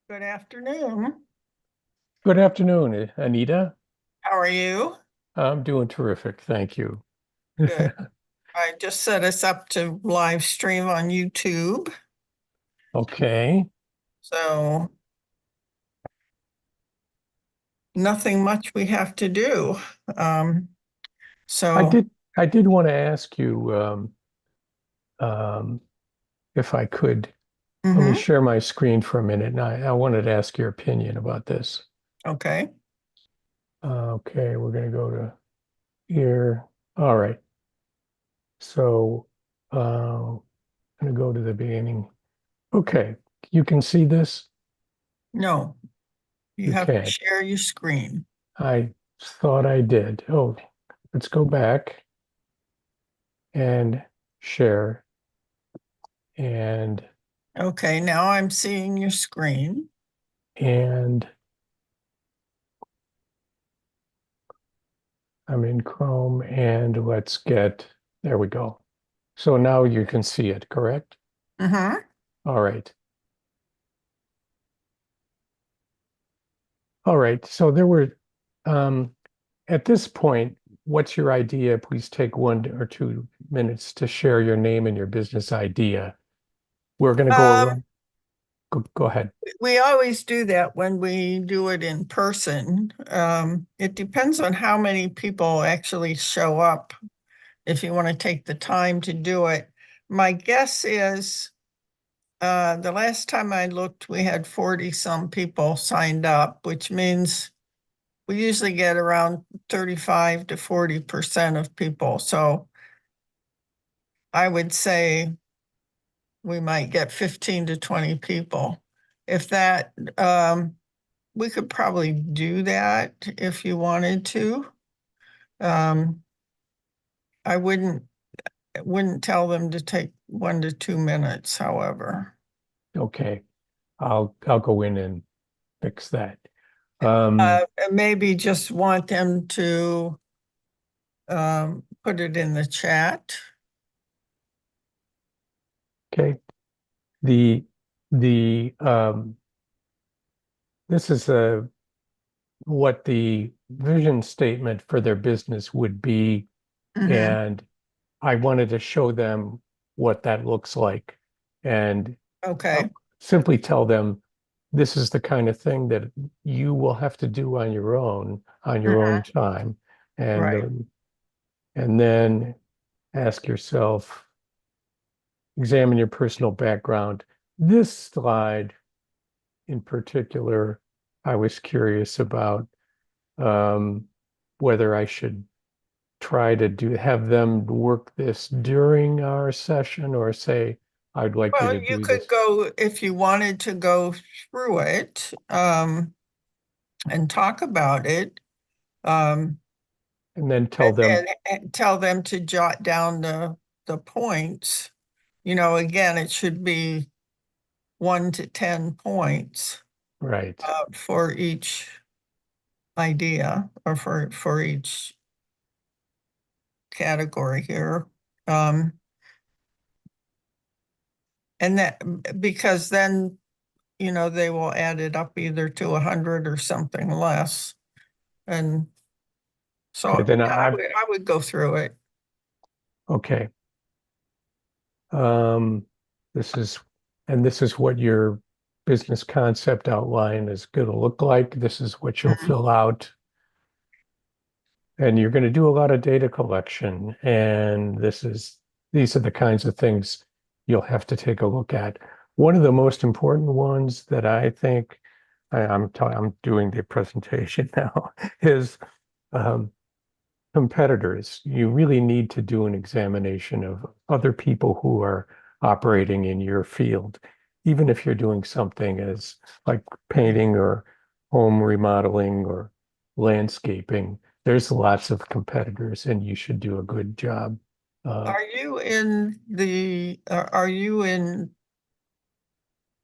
Good afternoon. Good afternoon, Anita. How are you? I'm doing terrific, thank you. Good. I just set us up to live stream on YouTube. Okay. So nothing much we have to do. Um, I so, did I did want to ask you um, if I could let me mhm. share my screen for a minute, and I wanted to ask your opinion about this. Okay. Okay, we're going to go to here. All right. So I'm going to go to the beginning. Okay, you can see this. No, you You have to can't. share your screen. I thought I did. Oh, let's go back and share. And Okay, now I'm seeing your screen. and I'm in Chrome and there we go. So now you can see it, correct? Hmm. All right. All right. So um, at this point, what's your idea? Please take 1 or 2 minutes to share your name and your business idea. We're going to go Um, around. Go ahead. we always do that when we do it in person. It depends on how many people actually show up if you want to take the time to do it. My guess is the last time I looked, we had 40 some people signed up, which means we usually get around 35 to 40% of people. So I would say we might get 15 to 20 people. If that, we could probably do that if you wanted to. Um, I wouldn't tell them to take 1 to 2 minutes, however. Okay. I'll go in and fix that. Um, And maybe just want them to put it in the chat. okay. The the this is what the vision statement for their business would be, Hmm. and I wanted to show them what that looks like and uh, Okay. simply tell them this is the kind of thing that you will have to do on your own Hmm. time, and Right. and then ask yourself, examine your personal background. This slide in particular, I was curious about um, whether I should try to have them work this during our session or say, I'd like you Well, to you do could this go if you wanted to go through it and talk about it, um, and then tell them, and tell them to jot down the points. Again, it should be 1 to 10 points right. for each idea or for each category here. Um, and that because then, they will add it up either to 100 or something less. And Okay, so, then yeah, I would go through it. okay. Um, this is, and this is what your business concept outline is going to look like. This is what you'll Mhm. fill out. And you're going to do a lot of data collection. And these are the kinds of things you'll have to take a look at. One of the most important ones that I think I'm doing the presentation now is um, competitors. You really need to do an examination of other people who are operating in your field, even if you're doing something as like painting or home remodeling or landscaping. There's lots of competitors, and you should do a good job. Uh, Are you in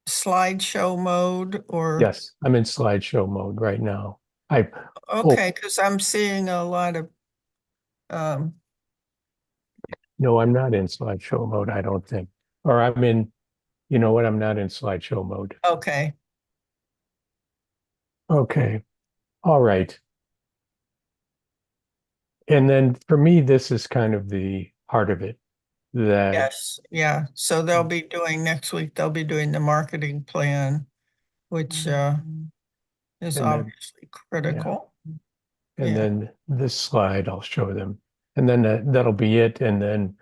slideshow mode or yes, I'm in slideshow mode right now. I oh okay, because I'm seeing a lot of um no, I'm not in slideshow mode, I don't think. Or I'm in, you know what? I'm not in slideshow mode. okay. Okay. All right. And then for me, this is kind of the heart of it that, Yes, yeah. So they'll be doing next week, they'll be doing the marketing plan, which is and then, obviously yeah. critical. And Yeah. then this slide I'll show them. And then that'll be it. And then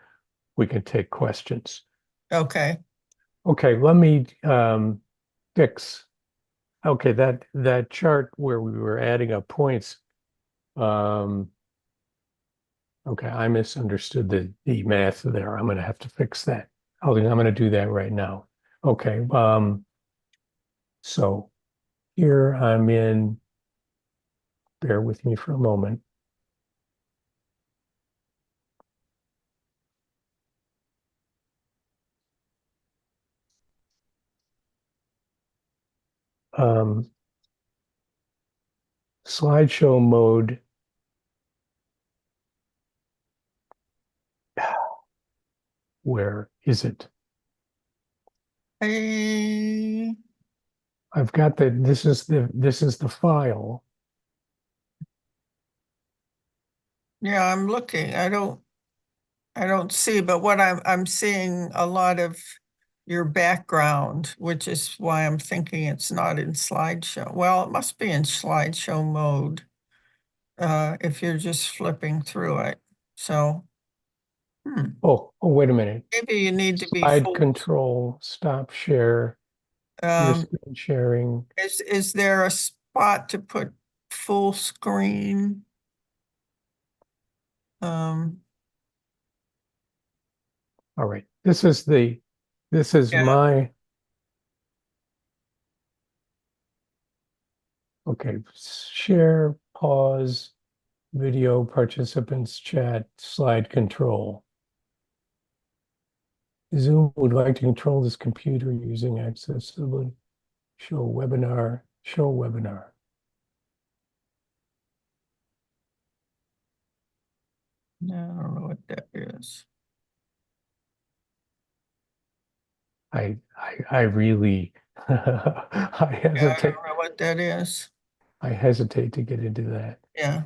we can take questions. Okay. Okay, let me fix. Okay, that chart where we were adding up points. Um, okay, I misunderstood the math there. I'm going to have to fix that. I'm going to do that right now. Okay, so here I'm in. Bear with me for a moment. Um, slideshow mode. Where is it? I, I've got the this is the file. yeah, I'm looking. I don't see, but what I'm seeing a lot of your background, which is why I'm thinking it's not in slideshow. Well, it must be in slideshow mode, if you're just flipping through it. So, Oh, wait a minute. maybe you need to be Slide full. control, stop share, your Um, screen sharing. is there a spot to put full screen? Um, All right. This is yeah, my, okay, share, pause, video, participants, chat, slide control. Zoom would like to control this computer using accessibility. Show webinar. no, I don't know what that is. I really, Yeah, I don't know what that is. I hesitate to get into that. Yeah.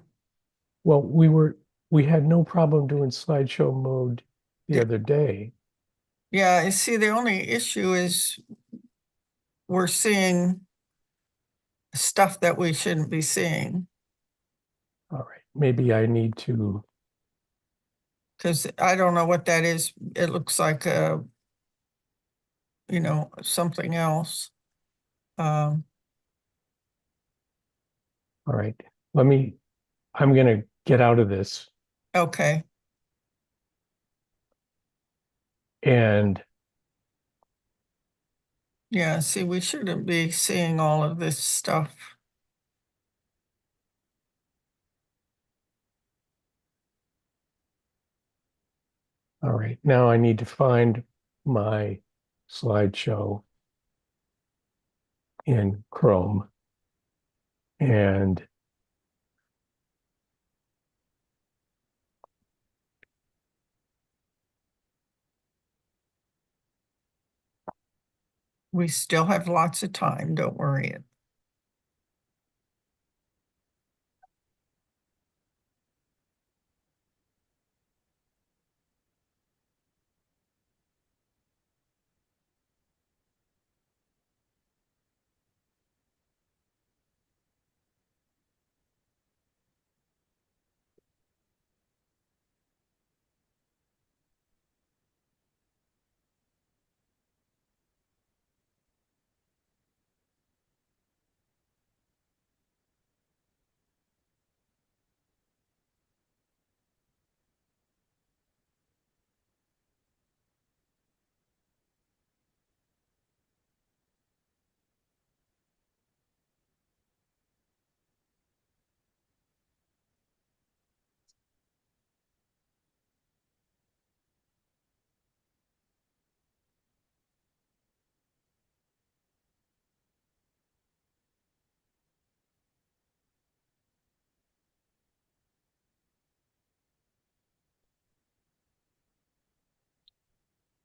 Well, we had no problem doing slideshow mode the The- other day. Yeah, you see, the only issue is we're seeing stuff that we shouldn't be seeing All right, maybe I need to, because I don't know what that is. It looks like something else. Um, all right, let me, I'm gonna get out of this okay. and Yeah, see, we shouldn't be seeing all of this stuff. all right, now I need to find my slideshow in Chrome and We still have lots of time, don't worry.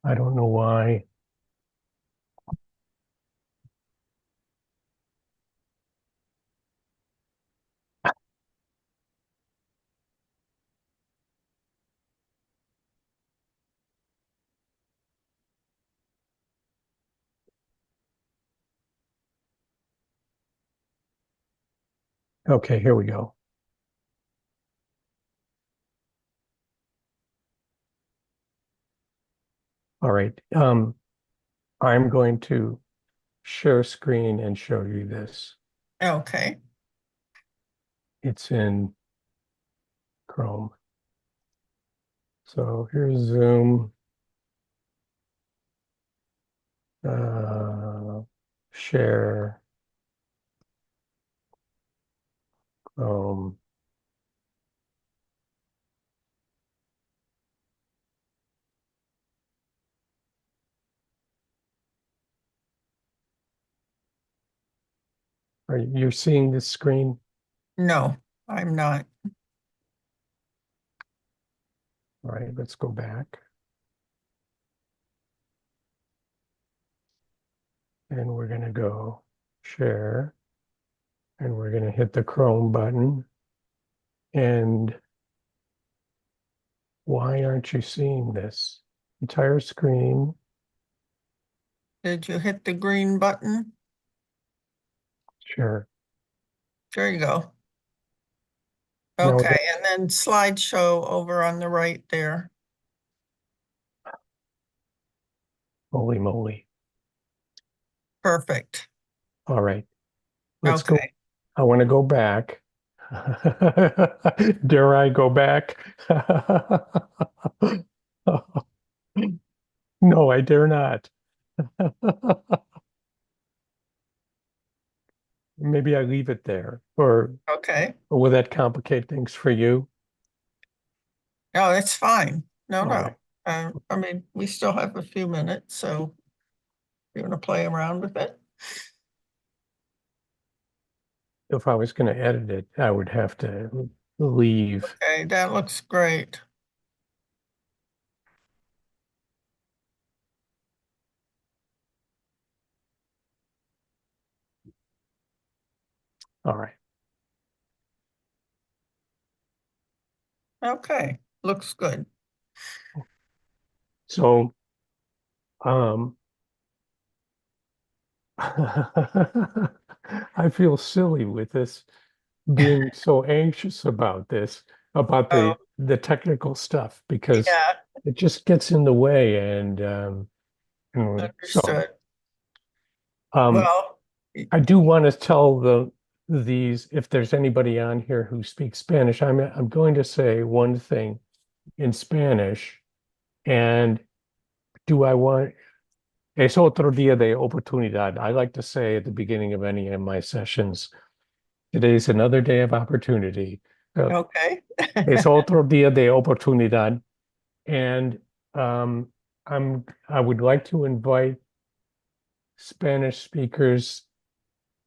I don't know why. Okay, here we go. All right. I'm going to share screen and show you this. Okay, It's in Chrome. So here's Zoom. Uh, Share Chrome. Are you seeing this screen? no, I'm not. All right, let's go back. And we're going to go share. And we're going to hit the Chrome button. And why aren't you seeing this? Entire screen. Did you hit the green button? Sure. There you go. No, Okay, and then slideshow over on the right there. holy moly. Perfect. All right, let's go. Okay, I want to go back. Dare I go back? No, I dare not. Maybe I leave it there, okay. or will that complicate things for you? No, it's fine. No, All no. right. I mean, we still have a few minutes, so you want to play around with it? If I was going to edit it, I would have to leave. Okay, that looks great. All right. Okay, looks good. So, um, I feel silly with this, being so anxious about this, about Oh, the technical stuff, because yeah, it just gets in the way. And so, understood. um, Well, I do want to tell these, if there's anybody on here who speaks Spanish, I'm going to say one thing in Spanish, and do I want es otro día de oportunidad. I like to say at the beginning of any of my sessions, today's another day of opportunity. Uh, okay. Es otro día de oportunidad. And um, I would like to invite Spanish speakers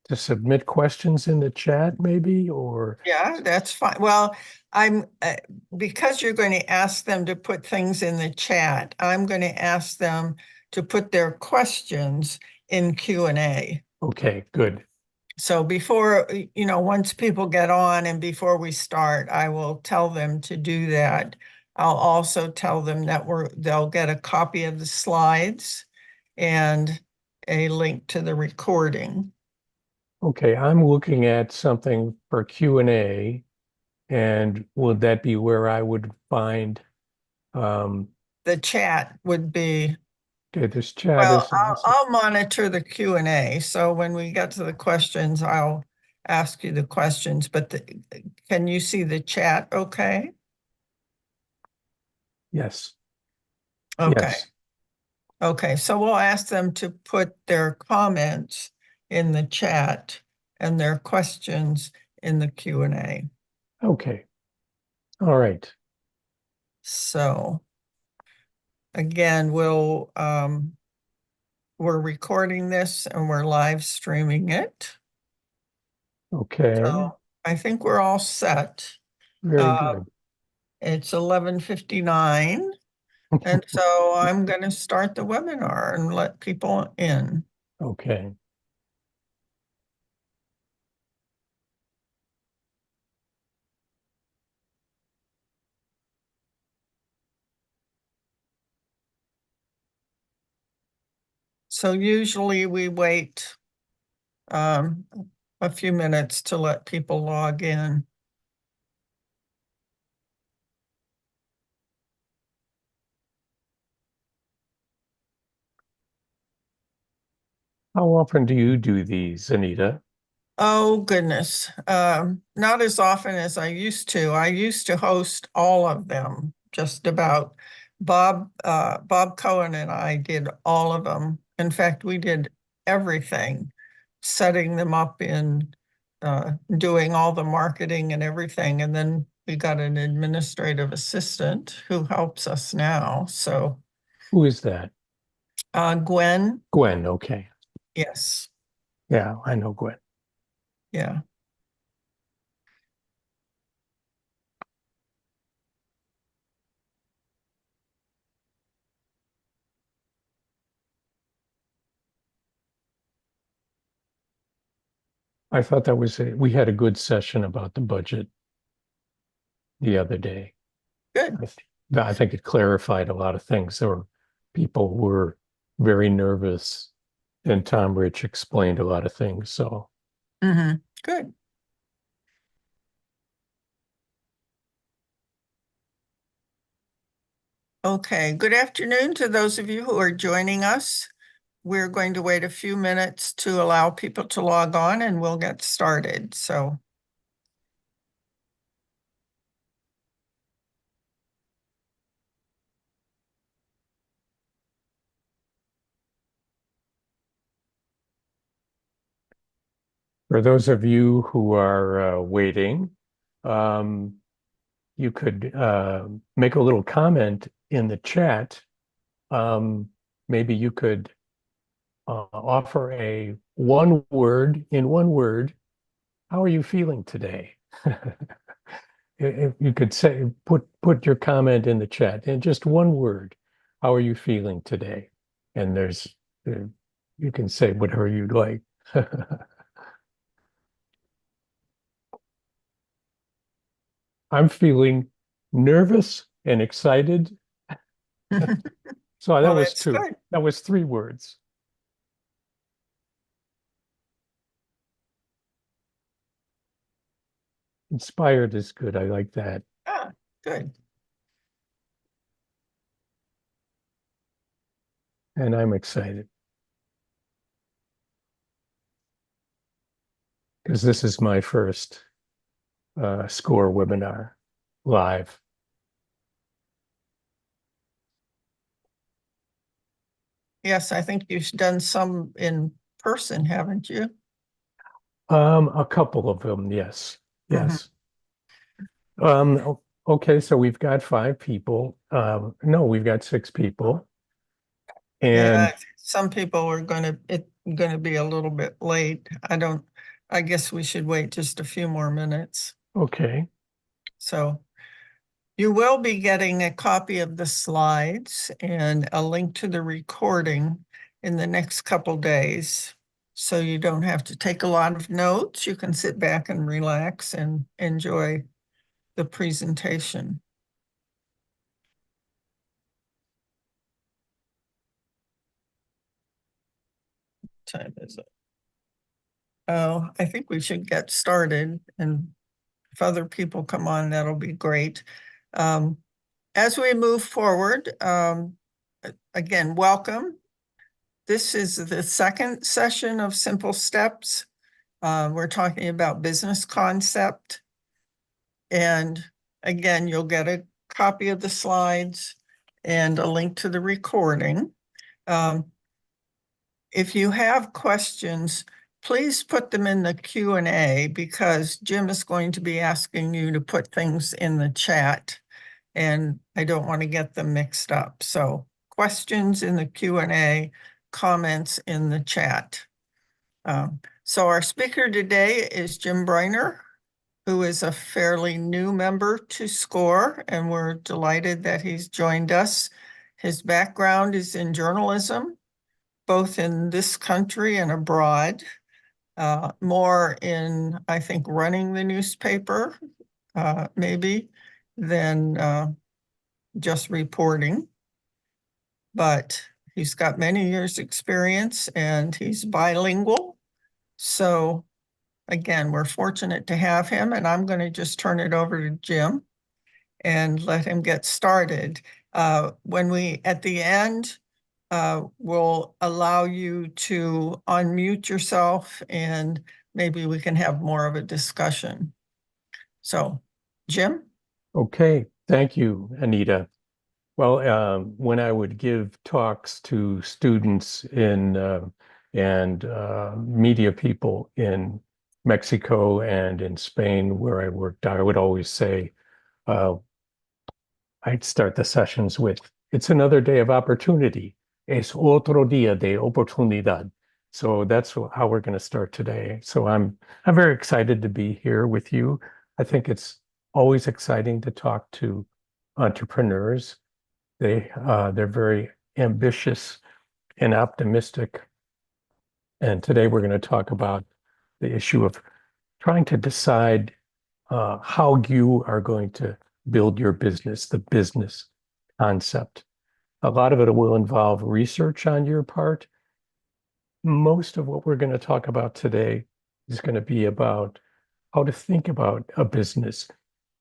to submit questions in the chat, maybe, or Yeah, that's fine. Well, I'm because you're going to ask them to put things in the chat, I'm going to ask them to put their questions in Q&A. okay, good. So before, once people get on and before we start, I will tell them to do that. I'll also tell them that they'll get a copy of the slides and a link to the recording. Okay, I'm looking at something for Q&A, and would that be where I would find um, The chat would be, okay, this chat well, is I'll monitor the Q&A. So when we get to the questions, I'll ask you the questions, but can you see the chat okay? yes, Okay. yes. Okay, so we'll ask them to put their comments in the chat and their questions in the Q&A. Okay, all right. So again, we're recording this and we're live streaming it. Okay, So I think we're all set. very Uh, good. it's 11:59, and so I'm going to start the webinar and let people in. Okay. So usually we wait a few minutes to let people log in. How often do you do these, Anita? Oh, goodness. Not as often as I used to. I used to host all of them, just about. Bob Cohen and I did all of them. In fact, we did everything, setting them up in doing all the marketing and everything. And then we got an administrative assistant who helps us now. So, Who is that? Gwen, Gwen, okay. yes, Yeah, I know Gwen. yeah. I thought that was we had a good session about the budget the other day. Good. I, I think it clarified a lot of things. There were people who were very nervous, and Tom Rich explained a lot of things. So Good. Okay, good afternoon to those of you who are joining us. We're going to wait a few minutes to allow people to log on and we'll get started. So, for those of you who are waiting, um, you could make a little comment in the chat. Maybe you could offer a one word, how are you feeling today? If you could say, put your comment in the chat in just one word, how are you feeling today? And you can say whatever you'd like. I'm feeling nervous and excited. well, So that was that's two. good. That was three words. Inspired is good. I like that. Ah, good. And I'm excited because this is my first SCORE webinar live. Yes, I think you've done some in person, haven't you? A couple of them, yes. Mhm. Yes. Okay, so we've got five people. No, we've got six people. Yeah, And some people are going to be a little bit late. I guess we should wait just a few more minutes. okay, So you will be getting a copy of the slides and a link to the recording in the next couple days. So you don't have to take a lot of notes. You can sit back and relax and enjoy the presentation. Time is it? Oh, I think we should get started, and if other people come on, that'll be great. Um, as we move forward, again, welcome. This is the second session of Simple Steps. We're talking about business concept. And again, you'll get a copy of the slides and a link to the recording. Um, if you have questions, please put them in the Q&A because Jim is going to be asking you to put things in the chat and I don't want to get them mixed up. So questions in the Q&A, comments in the chat. So our speaker today is Jim Briner, who is a fairly new member to SCORE, and we're delighted that he's joined us. His background is in journalism, both in this country and abroad, more in, I think, running the newspaper, maybe, than just reporting. But he's got many years' experience and he's bilingual. So again, we're fortunate to have him, and I'm going to just turn it over to Jim and let him get started. At the end, we'll allow you to unmute yourself and maybe we can have more of a discussion. So, Jim? Okay, thank you, Anita. Well, when I would give talks to students and media people in Mexico and in Spain, where I worked, I would always say, uh, I'd start the sessions with, it's another day of opportunity. Es otro día de oportunidad. So that's how we're going to start today. So I'm very excited to be here with you. I think it's always exciting to talk to entrepreneurs. They're very ambitious and optimistic. And today we're going to talk about the issue of trying to decide how you are going to build your business, the business concept. A lot of it will involve research on your part. Most of what we're going to talk about today is going to be about how to think about a business.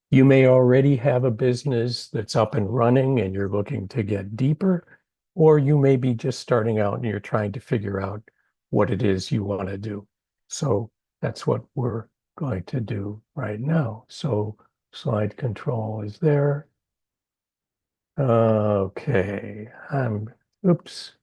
You may already have a business that's up and running and you're looking to get deeper, or you may be just starting out and you're trying to figure out what it is you want to do. So that's what we're going to do right now. So slide control is there. Okay, oops.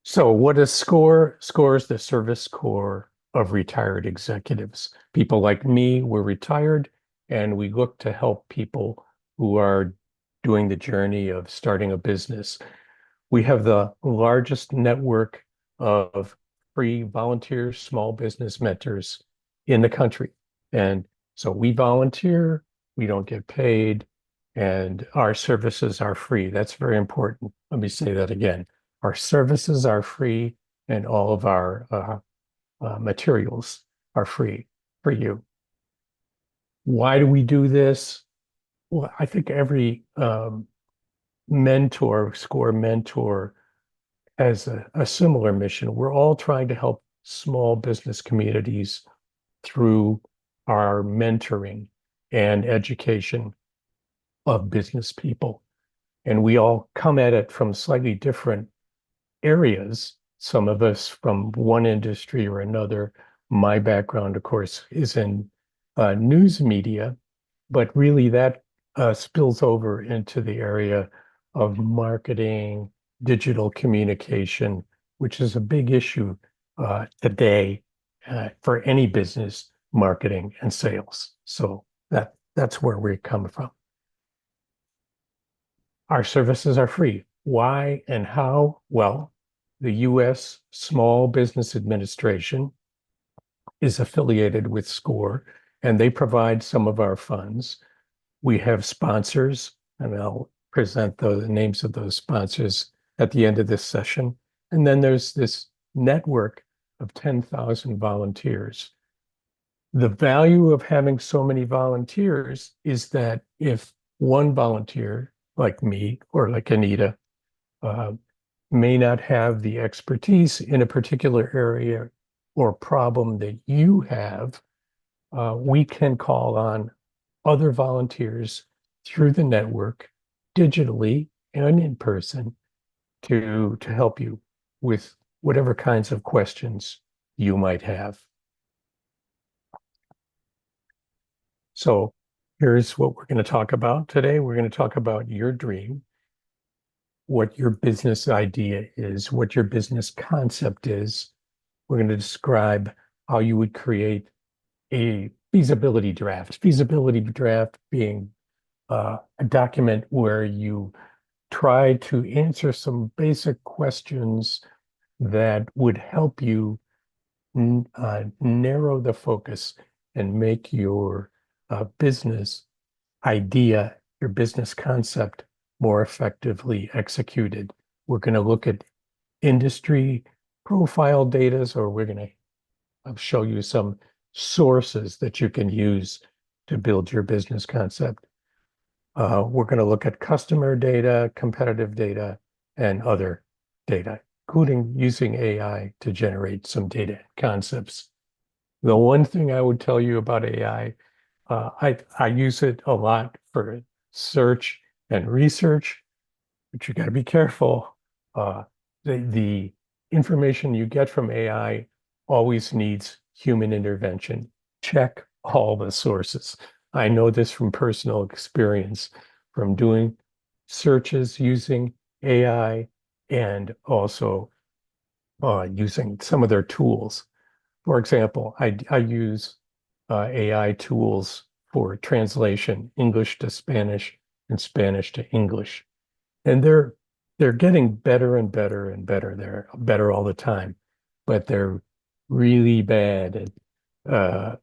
So what is SCORE? SCORE is the service corps of retired executives. People like me, we're retired, and we look to help people who are doing the journey of starting a business. We have the largest network of free volunteer small business mentors in the country. And so we volunteer, we don't get paid, and our services are free. That's very important. Let me say that again. Our services are free, and all of our materials are free for you. Why do we do this? Well, I think every mentor, SCORE mentor, has a similar mission. We're all trying to help small business communities through our mentoring and education of business people. And we all come at it from slightly different areas, some of us from one industry or another. My background, of course, is in news media, but really that spills over into the area of marketing, digital communication, which is a big issue today for any business, marketing and sales. So that's where we come from. Our services are free. Why and how? Well, the U.S. Small Business Administration is affiliated with SCORE, and they provide some of our funds. We have sponsors, and I'll present the names of those sponsors at the end of this session. And then there's this network of 10,000 volunteers. The value of having so many volunteers is that if one volunteer, like me or like Anita, uh, may not have the expertise in a particular area or problem that you have, we can call on other volunteers through the network, digitally and in person, to help you with whatever kinds of questions you might have. So here's what we're going to talk about today. We're going to talk about your dream, what your business idea is, what your business concept is. We're going to describe how you would create a feasibility draft. Feasibility draft being a document where you try to answer some basic questions that would help you narrow the focus and make your business idea, your business concept more effectively executed. We're going to look at industry profile data, or we're going to show you some sources that you can use to build your business concept. We're going to look at customer data, competitive data, and other data, including using AI to generate some data concepts. The one thing I would tell you about AI, I use it a lot for search and research, but you got to be careful. Uh, the information you get from AI always needs human intervention. Check all the sources. I know this from personal experience, from doing searches using AI and also using some of their tools. For example, I use AI tools for translation, English to Spanish and Spanish to English. And they're getting better and better and better. They're better all the time, but they're really bad at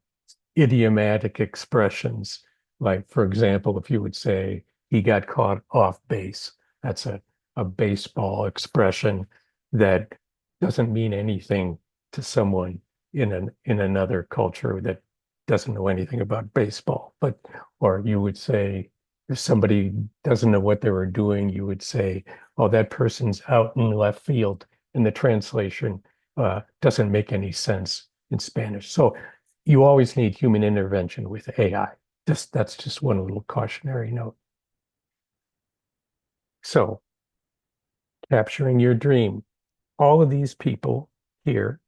idiomatic expressions. Like, for example, if you would say he got caught off base, that's a baseball expression that doesn't mean anything to someone in another culture that doesn't know anything about baseball. But or you would say if somebody doesn't know what they were doing, you would say, "Oh, that person's out in left field," and the translation doesn't make any sense in Spanish. So you always need human intervention with AI. Just that's just one little cautionary note. So capturing your dream. All of these people here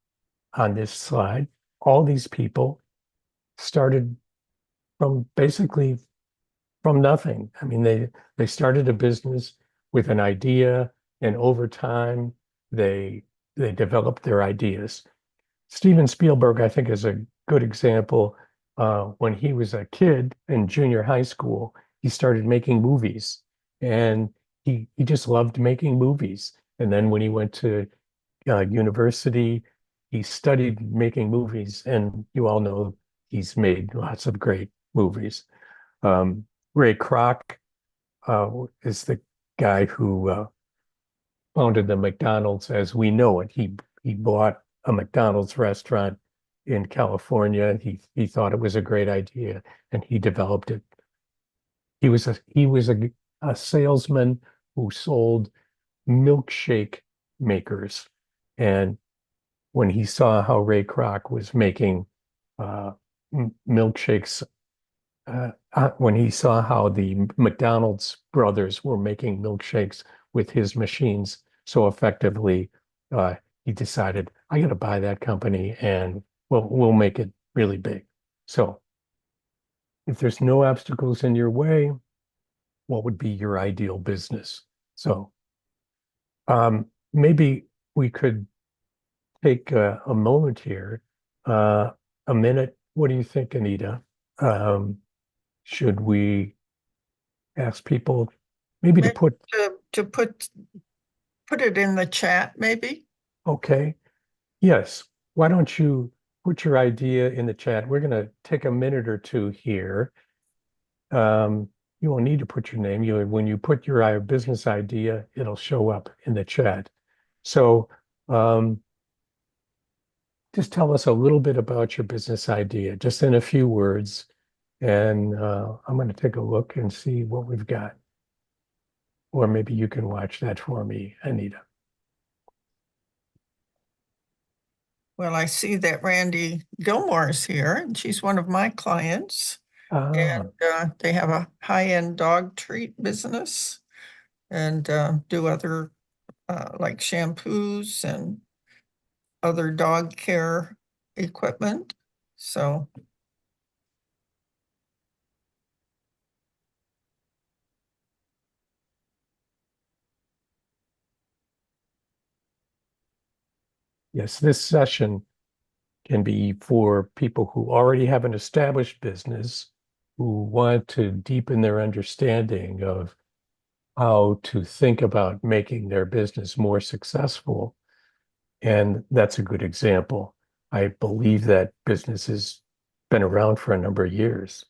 on this slide, all these people started from basically from nothing. I mean, they started a business with an idea, and over time they they developed their ideas. Steven Spielberg, I think, is a good example. When he was a kid in junior high school, he started making movies, and he just loved making movies. And then when he went to university, he studied making movies, and you all know he's made lots of great movies. Um, Ray Kroc is the guy who founded the McDonald's as we know it. He bought a McDonald's restaurant in California. He thought it was a great idea and he developed it. He was a salesman who sold milkshake makers. And when he saw how Ray Kroc was making uh, milkshakes, when he saw how the McDonald's brothers were making milkshakes with his machines so effectively, uh, he decided, I got to buy that company and we'll make it really big. So if there's no obstacles in your way, what would be your ideal business? So maybe we could take a moment here, uh, a minute. What do you think, Anita? Um, should we ask people maybe to Maybe put, to put it in the chat, maybe. okay, yes, why don't you put your idea in the chat? We're going to take a minute or two here. Um, you won't need to put your name. When you put your business idea, it'll show up in the chat. So um, just tell us a little bit about your business idea, just in a few words. And I'm going to take a look and see what we've got. Or maybe you can watch that for me, Anita. Well, I see that Randy Gilmore is here, and she's one of my clients. Ah, And they have a high-end dog treat business and do other like shampoos and other dog care equipment. So, yes, this session can be for people who already have an established business, who want to deepen their understanding of how to think about making their business more successful. And that's a good example. I believe that business has been around for a number of years.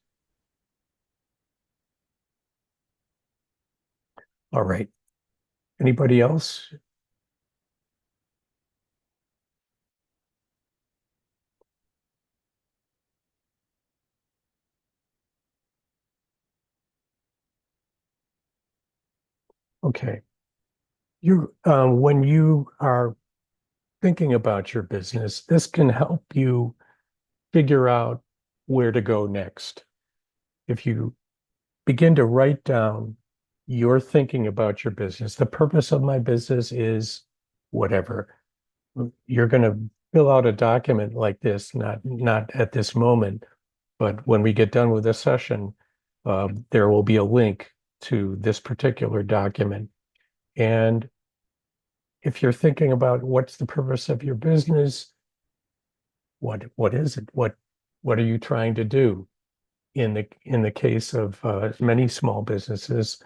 All right. Anybody else? Okay. When you are thinking about your business, this can help you figure out where to go next. If you begin to write down your thinking about your business, the purpose of my business is whatever. You're going to fill out a document like this, not at this moment, but when we get done with this session, there will be a link to this particular document. And if you're thinking about what's the purpose of your business, what is it? What are you trying to do? In the case of many small businesses,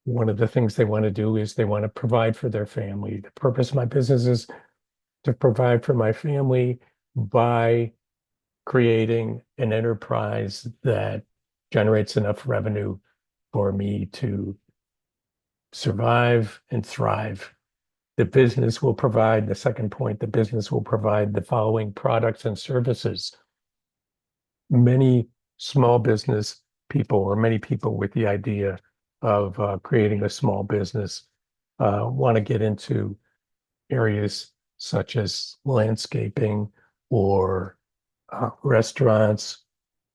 one of the things they want to do is they want to provide for their family. The purpose of my business is to provide for my family by creating an enterprise that generates enough revenue for me to survive and thrive. The second point, the business will provide the following products and services. Many small business people, or many people with the idea of creating a small business, want to get into areas such as landscaping or restaurants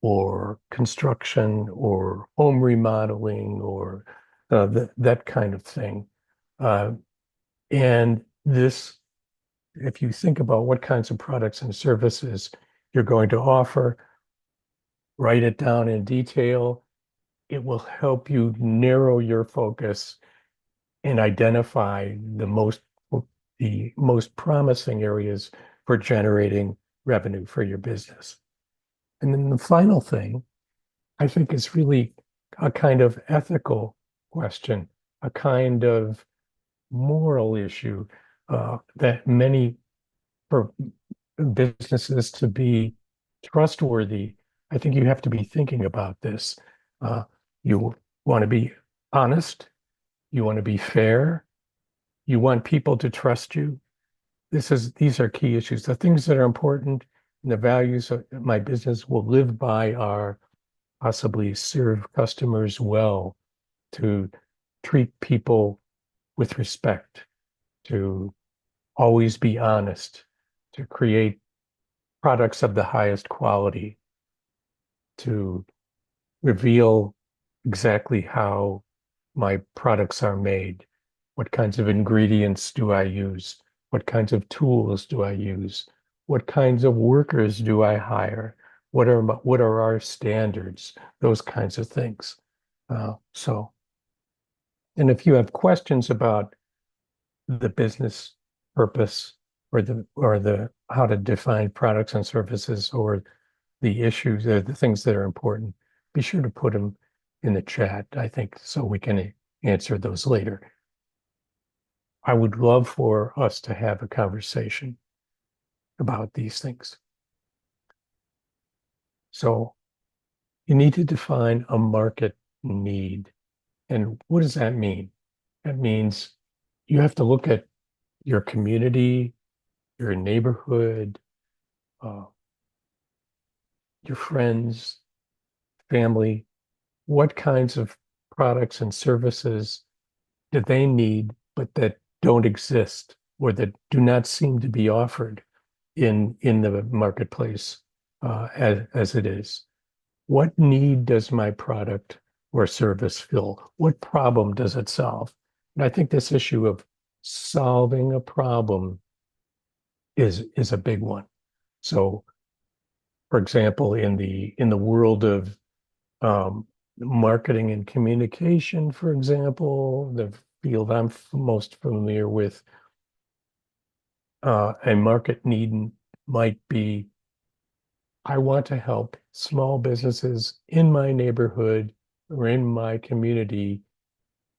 or construction or home remodeling or that kind of thing. Uh, and this, if you think about what kinds of products and services you're going to offer, write it down in detail. It will help you narrow your focus and identify the most promising areas for generating revenue for your business. And then the final thing, I think, is really a kind of ethical question, a kind of moral issue that many, for businesses to be trustworthy, I think you have to be thinking about this. Uh, you want to be honest, you want to be fair, you want people to trust you. These are key issues. The things that are important and the values of my business will live by are possibly serve customers well, to treat people with respect, to always be honest, to create products of the highest quality, to reveal exactly how my products are made. What kinds of ingredients do I use? What kinds of tools do I use? What kinds of workers do I hire? What are our standards? Those kinds of things. And if you have questions about the business purpose or the how to define products and services or the issues or the things that are important, be sure to put them in the chat, I think, so we can answer those later. I would love for us to have a conversation about these things. So you need to define a market need. And what does that mean? That means you have to look at your community, your neighborhood, uh, your friends, family. What kinds of products and services do they need, but that don't exist or that do not seem to be offered in the marketplace as it is? What need does my product or service fill? What problem does it solve? And I think this issue of solving a problem is a big one. So, for example, in the world of marketing and communication, for example, the field I'm most familiar with, a market need might be, I want to help small businesses in my neighborhood or in my community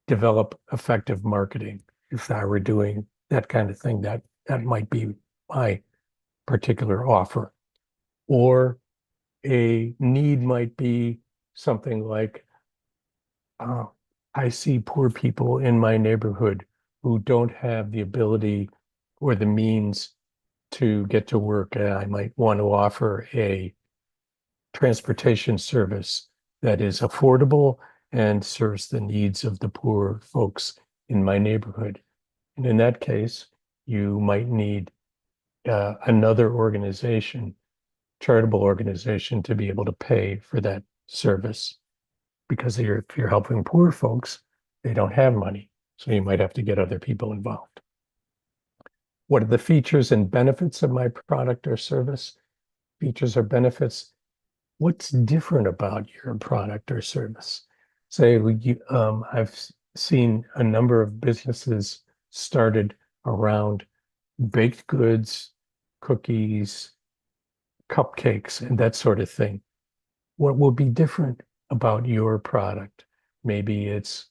develop effective marketing. If I were doing that kind of thing, that might be my particular offer. Or a need might be something like, uh, I see poor people in my neighborhood who don't have the ability or the means to get to work. And I might want to offer a transportation service that is affordable and serves the needs of the poor folks in my neighborhood. And in that case, you might need another organization charitable organization to be able to pay for that service because if you're helping poor folks, they don't have money. So you might have to get other people involved. What are the features and benefits of my product or service? Features or benefits. What's different about your product or service? Say, I've seen a number of businesses started around baked goods, cookies, cupcakes, and that sort of thing. What will be different about your product? Maybe it's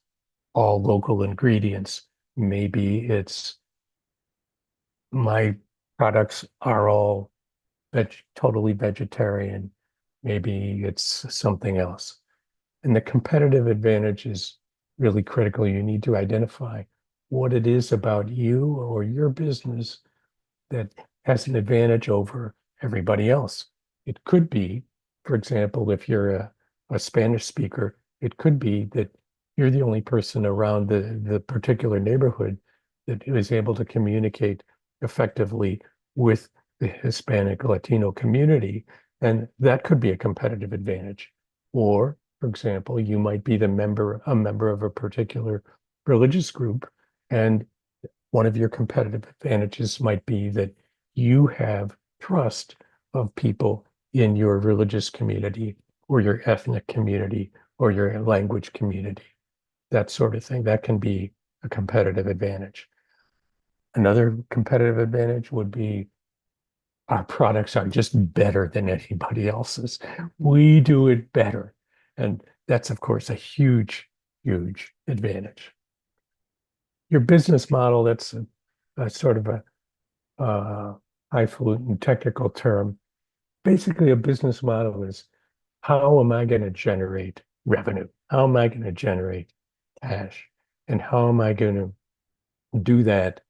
all local ingredients. Maybe it's my products are all totally vegetarian. Maybe it's something else. And the competitive advantage is really critical. You need to identify what it is about you or your business that has an advantage over everybody else. It could be, for example, if you're a Spanish speaker, it could be that you're the only person around the particular neighborhood that is able to communicate effectively with the Hispanic Latino community. And that could be a competitive advantage. Or, for example, you might be a member of a particular religious group, and one of your competitive advantages might be that you have trust of people in your religious community or your ethnic community or your language community, that sort of thing. That can be a competitive advantage. Another competitive advantage would be our products are just better than anybody else's. We do it better. And that's, of course, a huge, huge advantage. Your business model, that's a sort of a highfalutin technical term. Basically, a business model is how am I going to generate revenue? How am I going to generate cash? And how am I going to do that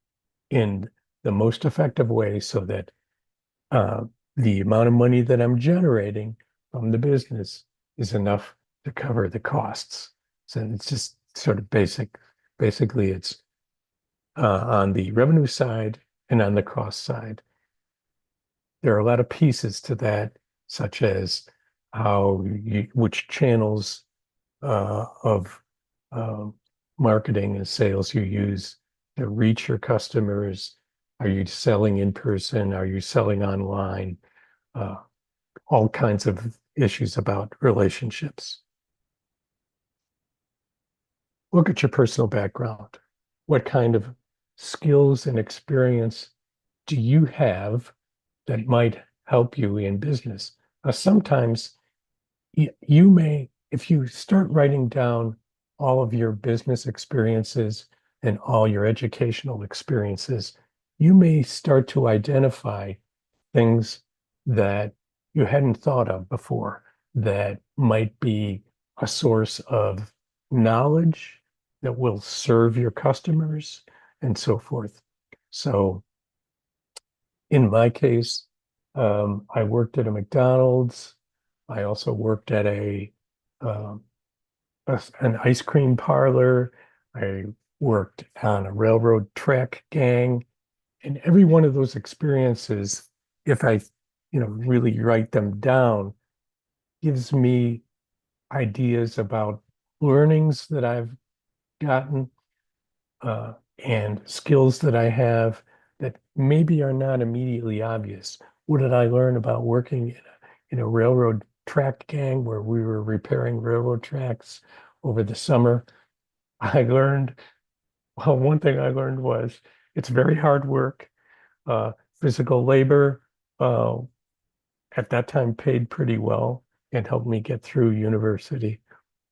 in the most effective way so that uh, the amount of money that I'm generating from the business is enough to cover the costs? So it's just sort of basic. Basically, it's on the revenue side and on the cost side. There are a lot of pieces to that, such as which channels of um, marketing and sales you use to reach your customers. Are you selling in person? Are you selling online? Uh, all kinds of issues about relationships. Look at your personal background. What kind of skills and experience do you have that might help you in business? Sometimes you may, if you start writing down all of your business experiences and all your educational experiences, you may start to identify things that you hadn't thought of before that might be a source of knowledge that will serve your customers and so forth. So in my case, I worked at a McDonald's. I also worked at um, an ice cream parlor. I worked on a railroad track gang. And every one of those experiences, if I, really write them down, gives me ideas about learnings that I've gotten and skills that I have that maybe are not immediately obvious. What did I learn about working in a railroad track gang where we were repairing railroad tracks over the summer? I learned, well, one thing I learned was it's very hard work. Uh, Physical labor uh, at that time paid pretty well and helped me get through university.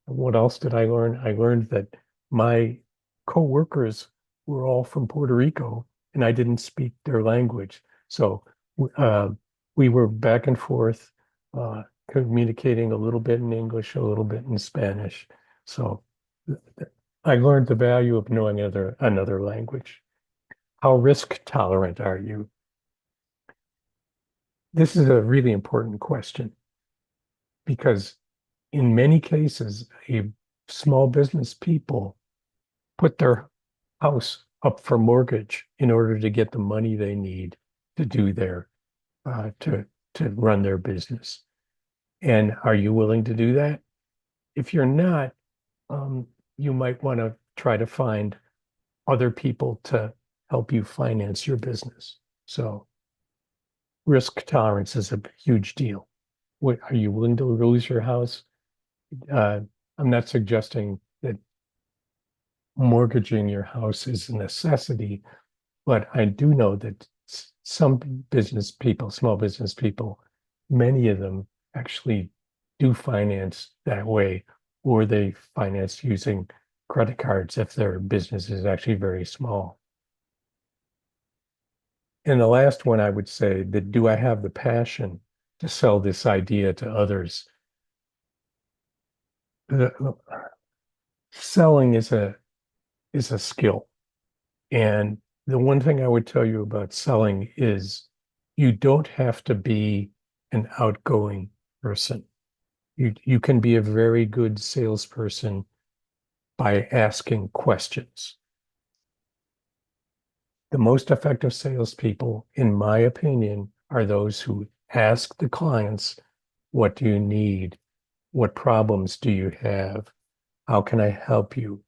What else did I learn? I learned that my co-workers were all from Puerto Rico and I didn't speak their language. So uh, we were back and forth, communicating a little bit in English, a little bit in Spanish. So I learned the value of knowing another language. How risk tolerant are you? This is a really important question because in many cases, small business people put their house up for mortgage in order to get the money they need to do their to to run their business. And are you willing to do that? If you're not, you might want to try to find other people to help you finance your business. So risk tolerance is a huge deal. What, are you willing to lose your house? I'm not suggesting that mortgaging your house is a necessity, but I do know that some business people, small business people, many of them actually do finance that way, or they finance using credit cards if their business is actually very small. And the last one, I would say that, do I have the passion to sell this idea to others? The, selling is a skill. And the one thing I would tell you about selling is you don't have to be an outgoing person. You can be a very good salesperson by asking questions. The most effective salespeople, in my opinion, are those who ask the clients, what do you need? What problems do you have? How can I help you?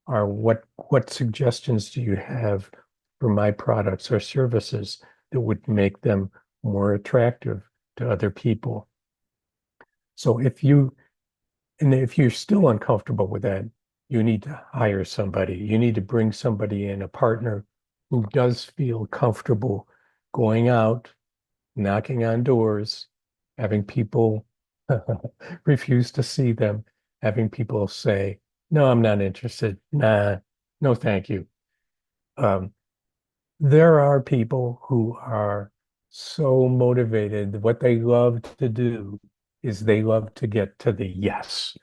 Or what suggestions do you have for my products or services that would make them more attractive to other people? So if you're still uncomfortable with that, you need to hire somebody. You need to bring somebody in, a partner who does feel comfortable going out, knocking on doors, having people refuse to see them, having people say, no, I'm not interested. Nah, no, thank you. Um, there are people who are so motivated. What they love to do is they love to get to the yes.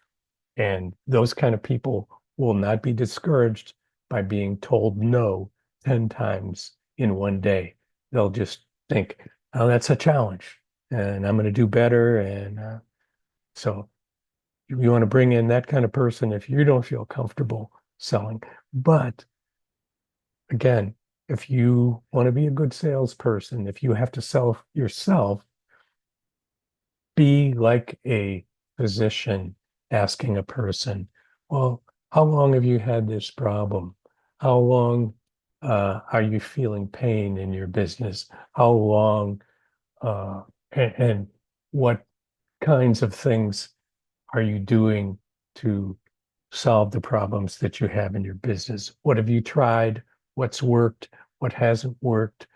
And those kind of people will not be discouraged by being told no 10 times in one day. They'll just think, oh, that's a challenge and I'm going to do better. And so you want to bring in that kind of person if you don't feel comfortable selling. But again, if you want to be a good salesperson, if you have to sell yourself, be like a physician asking a person, well, how long have you had this problem? How long are you feeling pain in your business? How long and what kinds of things are you doing to solve the problems that you have in your business? What have you tried? What's worked? What hasn't worked?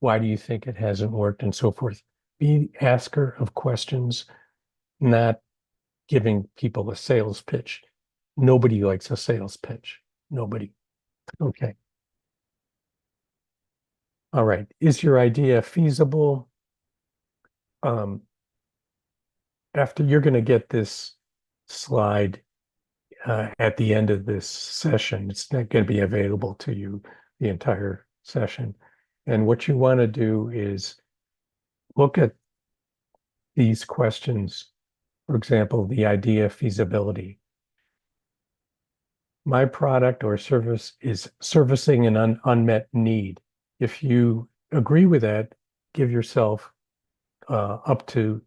Why do you think it hasn't worked? And so forth. Be asker of questions, not giving people a sales pitch. Nobody likes a sales pitch. Nobody. Okay. All right. Is your idea feasible? Um, after you're going to get this slide at the end of this session. It's not going to be available to you the entire session. And what you want to do is look at these questions. For example, the idea feasibility. My product or service is servicing an unmet need. If you agree with that, give yourself up to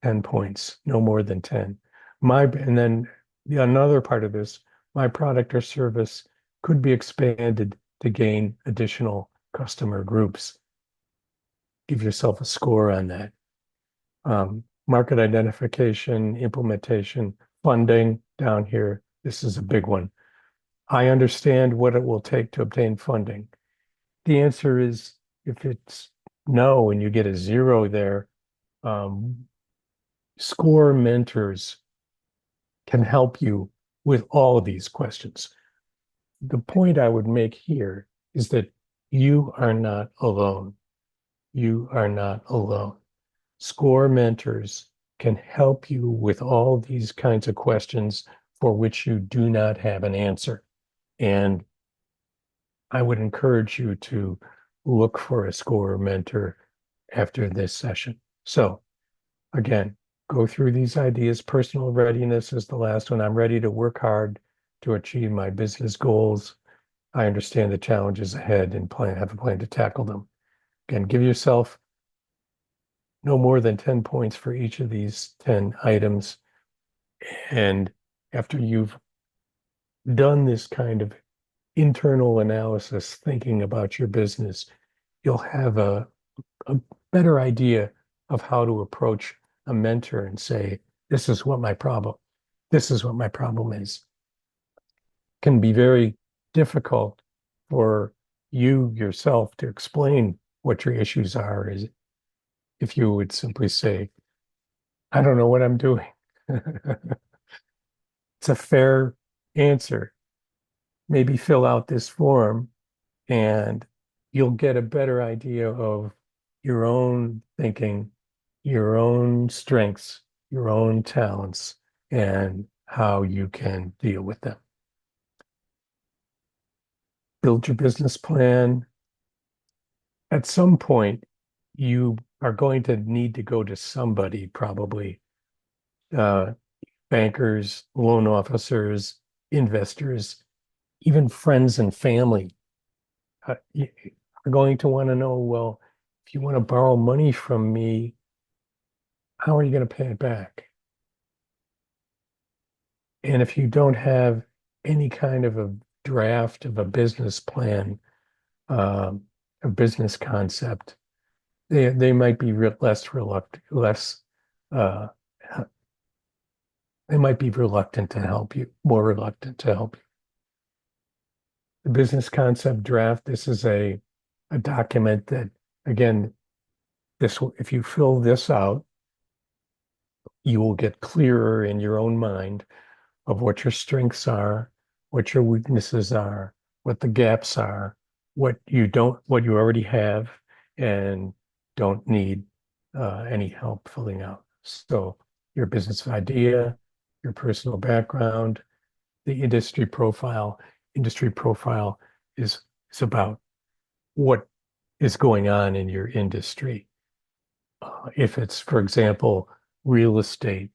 10 points, no more than 10. And then another part of this, my product or service could be expanded to gain additional customer groups. Give yourself a score on that. Market identification, implementation, funding down here. This is a big one. I understand what it will take to obtain funding. The answer is, if it's no and you get a zero there, score mentors can help you with all of these questions. The point I would make here is that you are not alone. You are not alone. Score mentors can help you with all these kinds of questions for which you do not have an answer. And I would encourage you to look for a score mentor after this session. So again, go through these ideas. Personal readiness is the last one. I'm ready to work hard to achieve my business goals. I understand the challenges ahead and have a plan to tackle them. Again, give yourself no more than 10 points for each of these 10 items. And after you've done this kind of internal analysis, thinking about your business, you'll have a better idea of how to approach a mentor and say, this is what my problem, this is what my problem is. Can be very difficult for you yourself to explain what your issues are, is if you would simply say, I don't know what I'm doing. It's a fair answer. Maybe fill out this form and you'll get a better idea of your own thinking, your own strengths, your own talents, and how you can deal with them. Build your business plan. At some point, you are going to need to go to somebody, probably uh, bankers, loan officers, investors, even friends and family you are going to want to know, well, if you want to borrow money from me, how are you going to pay it back? And if you don't have any kind of a draft of a business plan, um, a business concept, they might be less reluctant, uh, they might be reluctant to help you, more reluctant to help you. The business concept draft, this is a document that, again, if you fill this out, you will get clearer in your own mind of what your strengths are, what your weaknesses are, what the gaps are, what you already have and don't need any help filling out. So your business idea, your personal background, the industry profile. Industry profile is about what is going on in your industry. If it's, for example, real estate,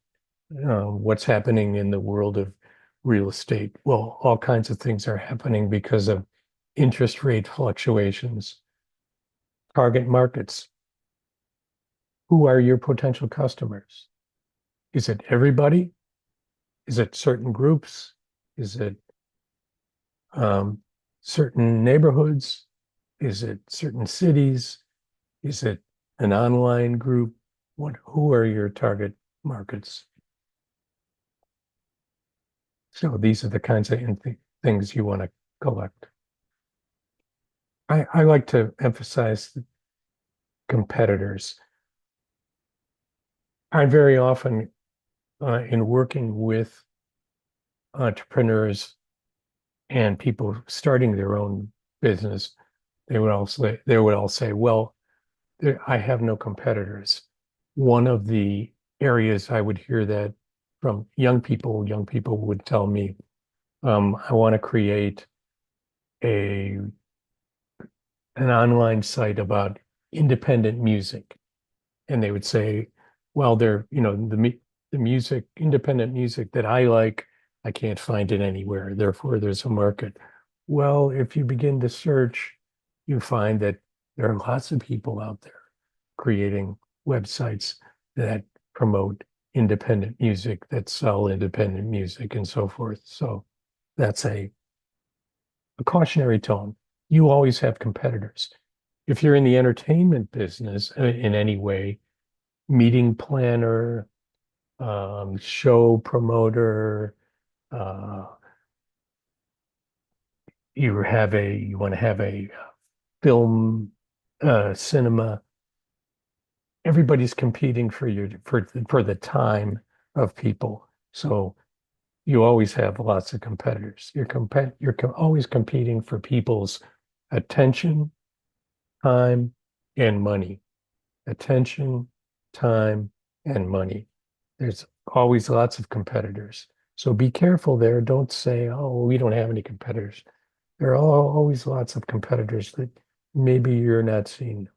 what's happening in the world of real estate? Well, all kinds of things are happening because of interest rate fluctuations. Target markets. Who are your potential customers? Is it everybody? Is it certain groups? Is it um, certain neighborhoods? Is it certain cities? Is it an online group? Who are your target markets? So these are the kinds of things you want to collect. I like to emphasize competitors. I very often, in working with entrepreneurs and people starting their own business, they would all say, "Well, I have no competitors." One of the areas I would hear that from young people would tell me, "I want to create a an online site about independent music." And they would say, well, the music, independent music that I like, I can't find it anywhere. Therefore, there's a market. Well, if you begin to search, you find that there are lots of people out there creating websites that promote independent music, that sell independent music, and so forth. So that's a cautionary tone. You always have competitors. If you're in the entertainment business in any way, meeting planner, show promoter, uh, you want to have a film, cinema. Everybody's competing for the time of people. So you always have lots of competitors. Always competing for people's attention, time, and money. Attention, time, and money. There's always lots of competitors. So be careful there. Don't say, oh, we don't have any competitors. There are always lots of competitors that maybe you're not seeing.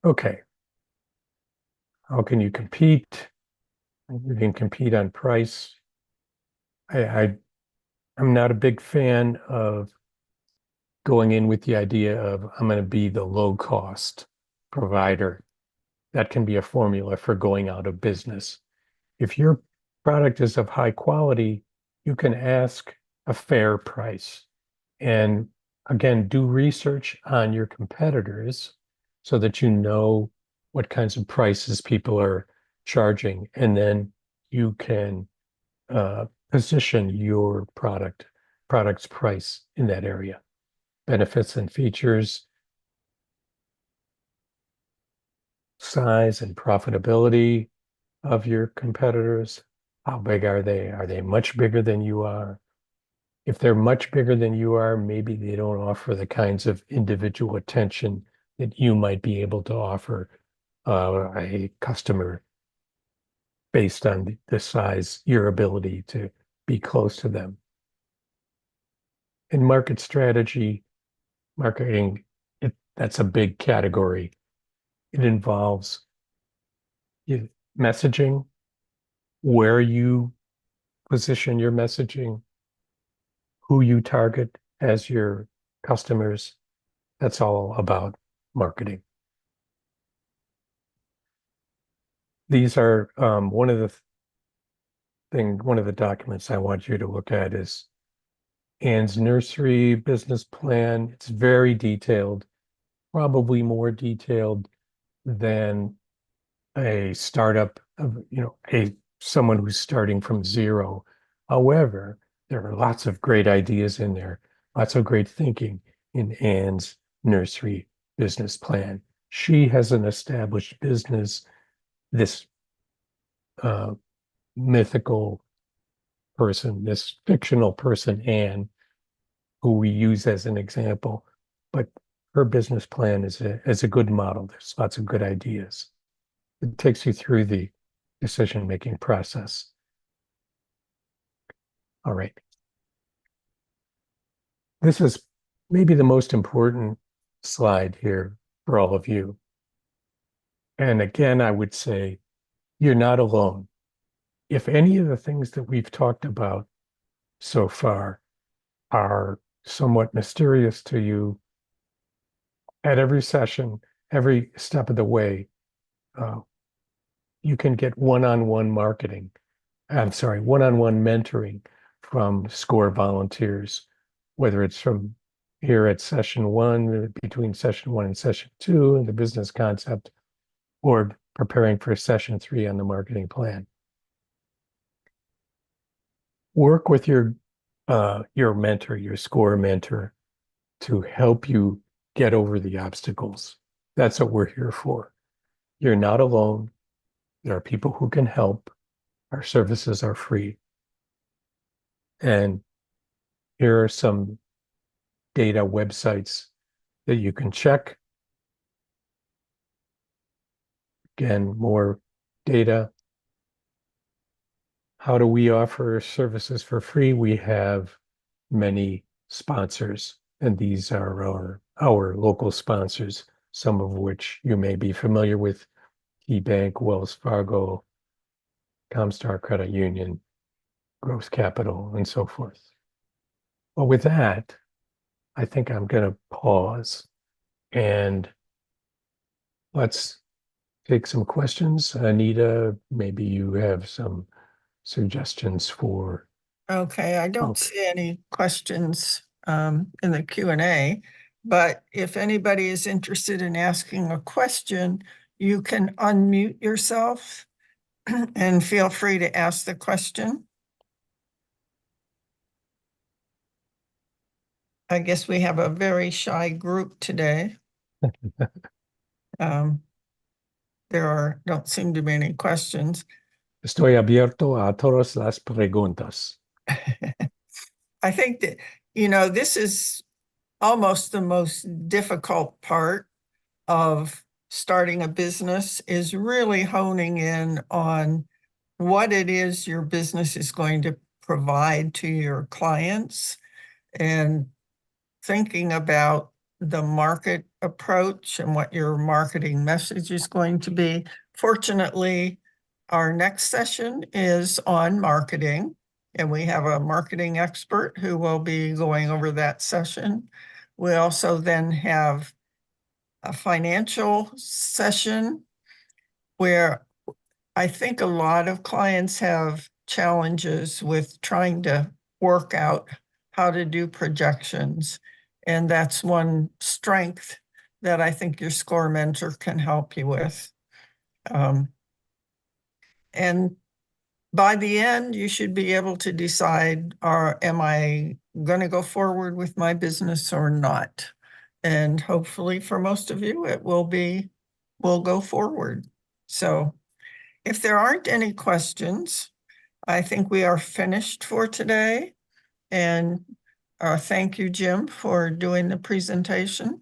Okay, how can you compete? You can compete on price. I I'm not a big fan of going in with the idea of I'm going to be the low cost provider. That can be a formula for going out of business. If your product is of high quality, you can ask a fair price. And again, do research on your competitors so that you know what kinds of prices people are charging. And then you can position your product's price in that area. Benefits and features, size and profitability of your competitors. How big are they? Are they much bigger than you are? If they're much bigger than you are, maybe they don't offer the kinds of individual attention that you might be able to offer a customer based on the size, your ability to be close to them. In market strategy, marketing, that's a big category. It involves messaging, where you position your messaging, who you target as your customers. That's all about marketing. These are one of the documents I want you to look at is Anne's nursery business plan. It's very detailed, probably more detailed than a startup of, someone who's starting from zero. However, there are lots of great ideas in there, lots of great thinking in Anne's nursery business plan. She has an established business, this uh, mythical person, this fictional person, Anne, who we use as an example, but her business plan is a good model. There's lots of good ideas. It takes you through the decision-making process. All right. This is maybe the most important slide here for all of you. And again, I would say you're not alone. If any of the things that we've talked about so far are somewhat mysterious to you, at every session, every step of the way, uh, you can get one-on-one marketing. I'm sorry, one-on-one mentoring from SCORE volunteers, whether it's from here at session one, between session one and session two, and the business concept, or preparing for session three on the marketing plan. Work with your mentor, your SCORE mentor, to help you get over the obstacles. That's what we're here for. You're not alone. There are people who can help. Our services are free. And here are some data websites that you can check. Again, more data. How do we offer services for free? We have many sponsors, and these are our local sponsors, some of which you may be familiar with: KeyBank, Wells Fargo, Comstar Credit Union, Growth Capital, and so forth. Well, with that, I think I'm going to pause and let's take some questions. Anita, maybe you have some suggestions for. Okay, I don't Okay. see any questions in the Q&A, but if anybody is interested in asking a question, you can unmute yourself and feel free to ask the question. I guess we have a very shy group today. Don't seem to be any questions. Estoy abierto a todas las preguntas. I think that, this is almost the most difficult part of starting a business, is really honing in on what it is your business is going to provide to your clients and thinking about the market approach and what your marketing message is going to be. Fortunately, our next session is on marketing, and we have a marketing expert who will be going over that session. We also then have a financial session where I think a lot of clients have challenges with trying to work out how to do projections. And that's one strength that I think your score mentor can help you with. And by the end, you should be able to decide, am I going to go forward with my business or not? And hopefully for most of you, will go forward. So if there aren't any questions, I think we are finished for today. And thank you, Jim, for doing the presentation.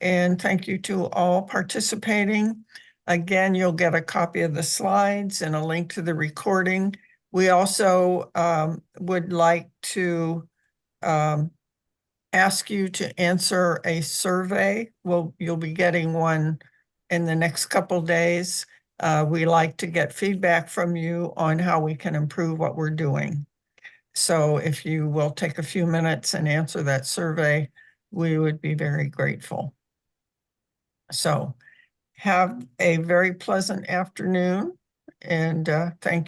And thank you to all participating. Again, you'll get a copy of the slides and a link to the recording. We also would like to ask you to answer a survey. You'll be getting one in the next couple days. We like to get feedback from you on how we can improve what we're doing. So if you will take a few minutes and answer that survey, we would be very grateful. So have a very pleasant afternoon, and thank you.